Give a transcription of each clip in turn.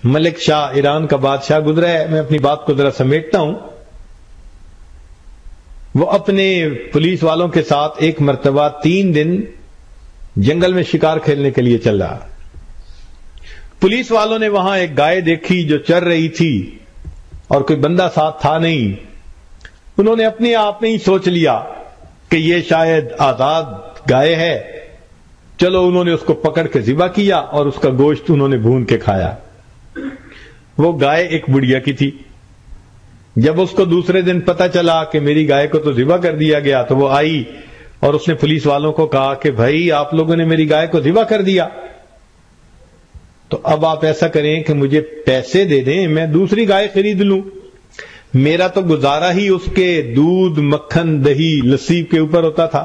ملک شاہ ایران کا بادشاہ گزرا ہے. میں اپنی بات کو ذرا سمیٹتا ہوں. وہ اپنے پولیس والوں کے ساتھ ایک مرتبہ 3 دن جنگل میں شکار کھیلنے کے لیے چل رہا. پولیس والوں نے وہاں ایک گائے دیکھی جو چر رہی تھی اور کوئی بندہ ساتھ تھا نہیں. انہوں نے اپنے آپ میں ہی سوچ لیا کہ یہ شاید آزاد گائے ہے. چلو انہوں نے اس کو پکڑ کے ذبح کیا اور اس کا گوشت انہوں نے بھون کے کھایا. وہ گائے ایک بڑھیا کی تھی. جب اس کو دوسرے دن پتا چلا کہ میری گائے کو تو ذبح کر دیا گیا تو وہ آئی اور اس نے پولیس والوں کو کہا کہ بھائی آپ لوگوں نے میری گائے کو ذبح کر دیا، تو اب آپ ایسا کریں کہ مجھے پیسے دے دیں، میں دوسری گائے خرید لوں. میرا تو گزارا ہی اس کے دودھ، مکھن، دہی، لسی کے اوپر ہوتا تھا.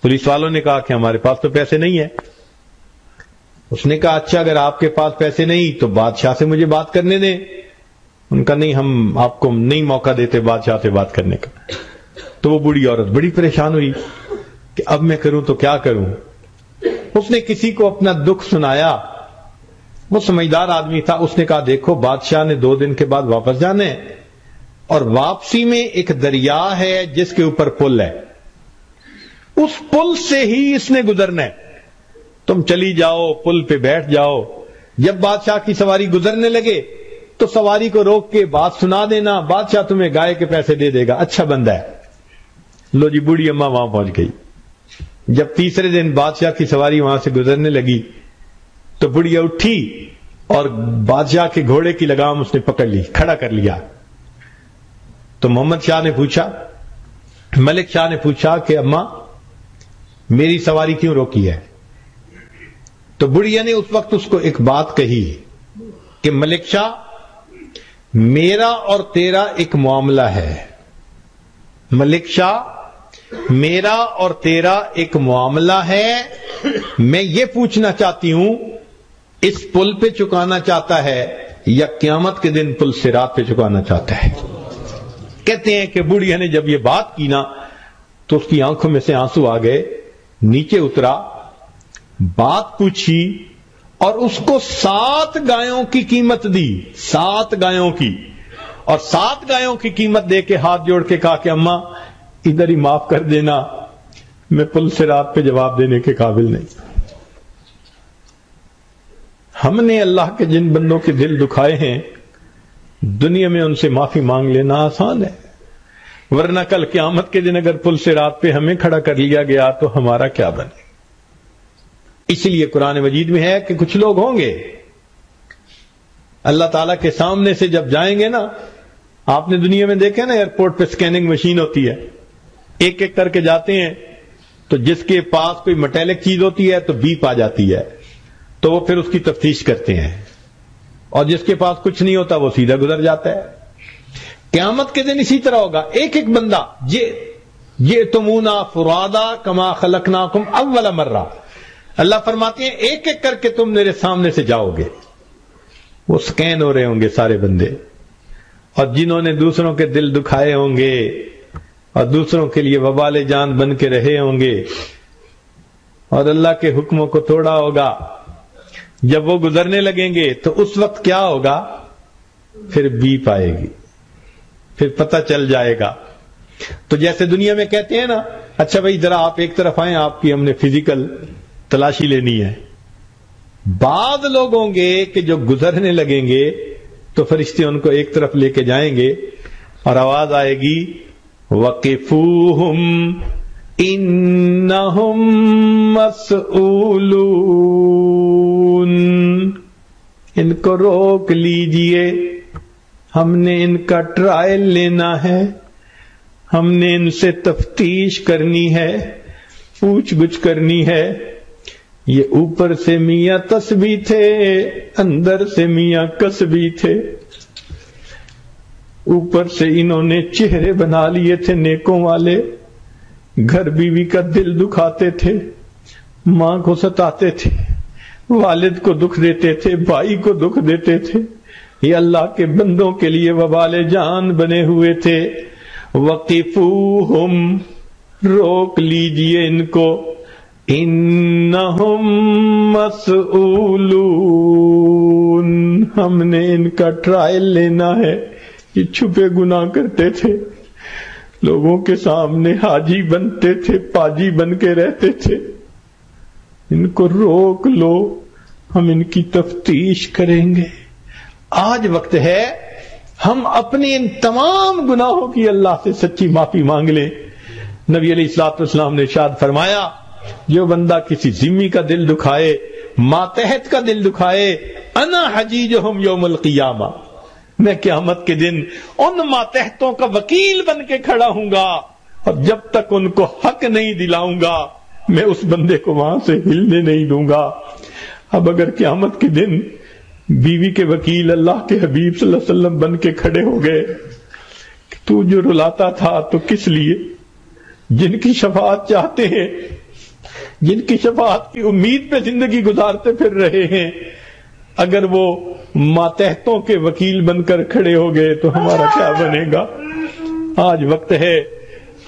پولیس والوں نے کہا کہ ہمارے پاس تو پیسے نہیں ہیں. اس نے کہا اچھا اگر آپ کے پاس پیسے نہیں تو بادشاہ سے مجھے بات کرنے دیں. ان کا نہیں، ہم آپ کو نہیں موقع دیتے بادشاہ سے بات کرنے کا. تو وہ بوڑھی عورت بڑی پریشان ہوئی کہ اب میں کروں تو کیا کروں. اس نے کسی کو اپنا دکھ سنایا. وہ سمجھدار آدمی تھا. اس نے کہا دیکھو بادشاہ نے 2 دن کے بعد واپس جانا ہے اور واپسی میں ایک دریا ہے جس کے اوپر پل ہے، اس پل سے ہی اس نے گزرنا ہے. تم چلی جاؤ، پل پہ بیٹھ جاؤ. جب بادشاہ کی سواری گزرنے لگے تو سواری کو روک کے بات سنا دینا، بادشاہ تمہیں گائے کے پیسے دے دے گا، اچھا بندہ ہے. لو جی بوڑھی اماں وہاں پہنچ گئی. جب تیسرے دن بادشاہ کی سواری وہاں سے گزرنے لگی تو بڑھیا اٹھی اور بادشاہ کے گھوڑے کی لگام اس نے پکڑ لی، کھڑا کر لیا. تو محمد شاہ نے پوچھا، ملک شاہ نے پوچھا کہ اماں میری سواری کیوں روکی ہے؟ تو بڑھیا نے اس وقت اس کو ایک بات کہی کہ ملک شاہ میرا اور تیرا ایک معاملہ ہے. ملک شاہ میرا اور تیرا ایک معاملہ ہے. میں یہ پوچھنا چاہتی ہوں اس پل پہ چکانا چاہتا ہے یا قیامت کے دن پل صراط پہ چکانا چاہتا ہے؟ کہتے ہیں کہ بڑھیا نے جب یہ بات کی نا تو اس کی آنکھوں میں سے آنسو آ گئے. نیچے اترا، بات پوچھی اور اس کو 7 گایوں کی قیمت دی. 7 گایوں کی، اور 7 گایوں کی قیمت دے کے ہاتھ جوڑ کے کہا کہ اماں ادھر ہی معاف کر دینا، میں پل صراط پہ جواب دینے کے قابل نہیں. ہم نے اللہ کے جن بندوں کے دل دکھائے ہیں دنیا میں ان سے معافی مانگ لینا آسان ہے، ورنہ کل قیامت کے دن اگر پل صراط پہ ہمیں کھڑا کر لیا گیا تو ہمارا کیا بنے. اس لیے قرآن مجید میں ہے کہ کچھ لوگ ہوں گے اللہ تعالیٰ کے سامنے سے جب جائیں گے نا، آپ نے دنیا میں دیکھا نا ایئرپورٹ پہ سکیننگ مشین ہوتی ہے، ایک ایک کر کے جاتے ہیں تو جس کے پاس کوئی میٹیلک چیز ہوتی ہے تو بیپ آ جاتی ہے تو وہ پھر اس کی تفتیش کرتے ہیں، اور جس کے پاس کچھ نہیں ہوتا وہ سیدھا گزر جاتا ہے. قیامت کے دن اسی طرح ہوگا. ایک ایک بندہ یہ تمونا فرادا کما خلقناکم اول مرہ، اللہ فرماتے ہیں ایک ایک کر کے تم میرے سامنے سے جاؤ گے. وہ سکین ہو رہے ہوں گے سارے بندے، اور جنہوں نے دوسروں کے دل دکھائے ہوں گے اور دوسروں کے لیے وبال جان بن کے رہے ہوں گے اور اللہ کے حکموں کو توڑا ہوگا، جب وہ گزرنے لگیں گے تو اس وقت کیا ہوگا؟ پھر بیپ آئے گی، پھر پتہ چل جائے گا. تو جیسے دنیا میں کہتے ہیں نا اچھا بھائی ذرا آپ ایک طرف آئیں، آپ کی ہم نے فزیکل تلاشی لینی ہے. بعض لوگ ہوں گے کہ جو گزرنے لگیں گے تو فرشتے ان کو ایک طرف لے کے جائیں گے اور آواز آئے گی وَقِفُوهُمْ إِنَّهُمْ مَسْئُولُونَ، ان کو روک لیجئے، ہم نے ان کا ٹرائل لینا ہے، ہم نے ان سے تفتیش کرنی ہے، پوچھ گچھ کرنی ہے. یہ اوپر سے میاں تسبیح تھے، اندر سے میاں کسبی تھے. اوپر سے انہوں نے چہرے بنا لیے تھے نیکوں والے، گھر بیوی کا دل دکھاتے تھے، ماں کو ستاتے تھے، والد کو دکھ دیتے تھے، بھائی کو دکھ دیتے تھے. یہ اللہ کے بندوں کے لیے وبال جان بنے ہوئے تھے. وقفوہم، روک لیجئے ان کو، انہم مسئولون، ہم نے ان کا ٹرائل لینا ہے. یہ چھپے گناہ کرتے تھے، لوگوں کے سامنے حاجی بنتے تھے، پاجی بن کے رہتے تھے. ان کو روک لو، ہم ان کی تفتیش کریں گے. آج وقت ہے ہم اپنے ان تمام گناہوں کی اللہ سے سچی معافی مانگ لیں. نبی علیہ الصلوۃ والسلام نے ارشاد فرمایا، جو بندہ کسی ذمی کا دل دکھائے، ماتحت کا دل دکھائے، انا حجیجہم یوم القیامہ، میں قیامت کے دن ان ماتحتوں کا وکیل بن کے کھڑا ہوں گا، اور جب تک ان کو حق نہیں دلاؤں گا میں اس بندے کو وہاں سے ہلنے نہیں دوں گا. اب اگر قیامت کے دن بیوی کے وکیل اللہ کے حبیب صلی اللہ علیہ وسلم بن کے کھڑے ہو گئے، تو جو رلاتا تھا تو کس لیے؟ جن کی شفاعت چاہتے ہیں، جن کی شفاعت کی امید پہ زندگی گزارتے پھر رہے ہیں، اگر وہ ماتحتوں کے وکیل بن کر کھڑے ہو گئے تو ہمارا کیا بنے گا؟ آج وقت ہے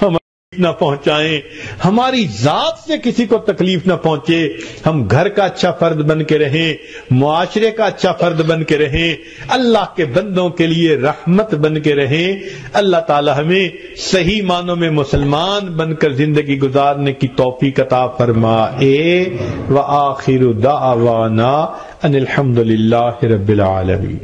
ہم نہ پہنچائیں، ہماری ذات سے کسی کو تکلیف نہ پہنچے. ہم گھر کا اچھا فرد بن کے رہیں، معاشرے کا اچھا فرد بن کے رہیں، اللہ کے بندوں کے لیے رحمت بن کے رہیں. اللہ تعالی ہمیں صحیح معنوں میں مسلمان بن کر زندگی گزارنے کی توفیق عطا فرمائے. وآخر دعوانا ان الحمد للہ رب العالمین.